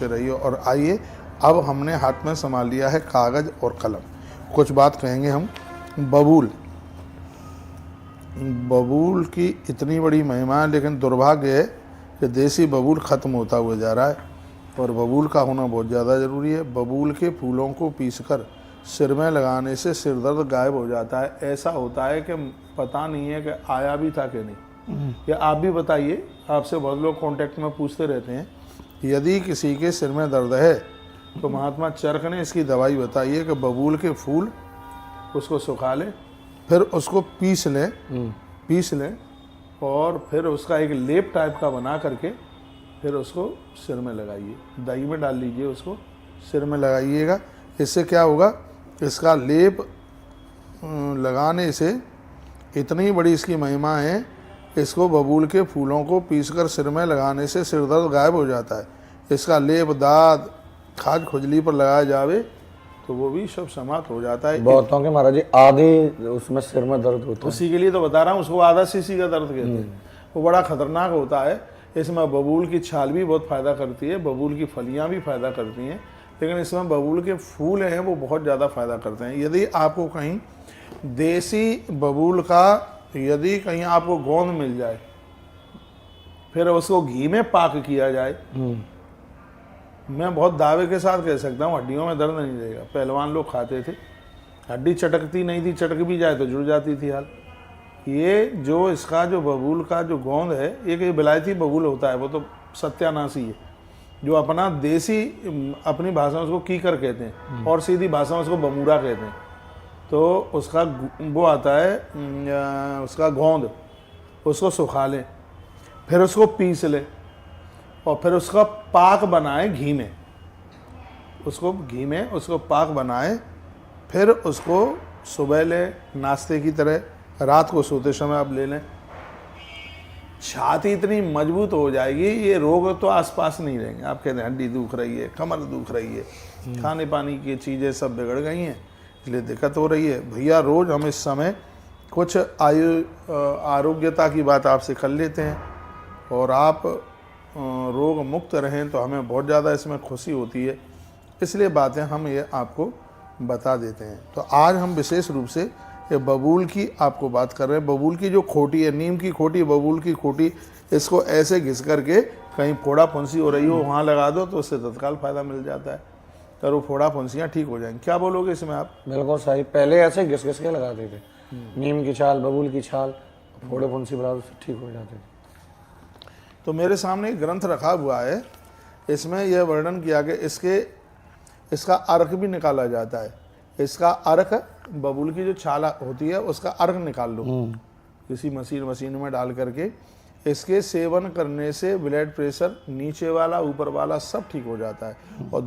सुनते रहिए। और आइए, अब हमने हाथ में संभाल लिया है कागज़ और कलम, कुछ बात कहेंगे हम। बबूल, बबूल की इतनी बड़ी महिमा है, लेकिन दुर्भाग्य है कि देसी बबूल ख़त्म होता हुआ जा रहा है और बबूल का होना बहुत ज़्यादा ज़रूरी है। बबूल के फूलों को पीसकर सिर में लगाने से सिर दर्द गायब हो जाता है। ऐसा होता है कि पता नहीं है कि आया भी था कि नहीं। या आप भी बताइए, आपसे बहुत लोग कांटेक्ट में पूछते रहते हैं, यदि किसी के सिर में दर्द है तो महात्मा चरक ने इसकी दवाई बताई है कि बबूल के फूल उसको सुखा लें, फिर उसको पीस लें और फिर उसका एक लेप टाइप का बना करके फिर उसको सिर में लगाइए, दही में डाल लीजिए, उसको सिर में लगाइएगा। इससे क्या होगा, इसका लेप लगाने से इतनी बड़ी इसकी महिमा है, इसको बबूल के फूलों को पीसकर सिर में लगाने से सिर दर्द गायब हो जाता है। इसका लेप दाद खाज खुजली पर लगाया जावे तो वो भी सब समाप्त हो जाता है। बहुतों के महाराज जी आधे उसमें सिर में दर्द होता है, उसी के लिए तो बता रहा हूँ, उसको आधा सीसी का दर्द कहते हैं। वो बड़ा खतरनाक होता है। इसमें बबूल की छाल भी बहुत फ़ायदा करती है, बबूल की फलियाँ भी फ़ायदा करती हैं, लेकिन इसमें बबूल के फूल हैं वो बहुत ज़्यादा फ़ायदा करते हैं। यदि आपको कहीं देसी बबूल का यदि कहीं आपको गोंद मिल जाए, फिर उसको घी में पाक किया जाए, मैं बहुत दावे के साथ कह सकता हूँ हड्डियों में दर्द नहीं रहेगा। पहलवान लोग खाते थे, हड्डी चटकती नहीं थी, चटक भी जाए तो जुड़ जाती थी हाल। ये जो इसका जो बबूल का जो गोंद है, एक ये विलायती बबूल होता है, वो तो सत्यानाशी है। जो अपना देसी अपनी भाषा में उसको कीकर कहते हैं और सीधी भाषा में उसको बमूरा कहते हैं। तो उसका वो आता है उसका गोंद, उसको सुखा लें, फिर उसको पीस लें और फिर उसका पाक बनाएं घी में, उसको पाक बनाएं, फिर उसको सुबह लें नाश्ते की तरह, रात को सोते समय आप ले लें। छाती इतनी मजबूत हो जाएगी, ये रोग तो आसपास नहीं रहेंगे। आप कहते हैं हड्डी दुख रही है, कमर दुख रही है, खाने पानी की चीज़ें सब बिगड़ गई हैं, इसलिए दिक्कत हो रही है। भैया रोज़ हम इस समय कुछ आरोग्यता की बात आपसे कर लेते हैं और आप रोग मुक्त रहें तो हमें बहुत ज़्यादा इसमें खुशी होती है, इसलिए बातें हम ये आपको बता देते हैं। तो आज हम विशेष रूप से ये बबूल की आपको बात कर रहे हैं। बबूल की जो खोटी है, नीम की खोटी, बबूल की खोटी, इसको ऐसे घिस करके कहीं फोड़ा फुंसी हो रही हो वहाँ लगा दो तो उससे तत्काल फ़ायदा मिल जाता है और वो फोड़ा फुंसियाँ ठीक हो जाएंगी। क्या बोलोगे इसमें आप? बिल्कुल सही। पहले ऐसे घिस घिस के लगाते थे, नीम की छाल, बबूल की छाल, फोड़े फुंसी बना उससे ठीक हो जाते थे। तो मेरे सामने एक ग्रंथ रखा हुआ है, इसमें यह वर्णन किया कि इसका अर्क भी निकाला जाता है। इसका अर्क, बबूल की जो छाल होती है उसका अर्क निकाल लो किसी मशीन में डाल करके। इसके सेवन करने से ब्लड प्रेशर नीचे वाला ऊपर वाला सब ठीक हो जाता है। और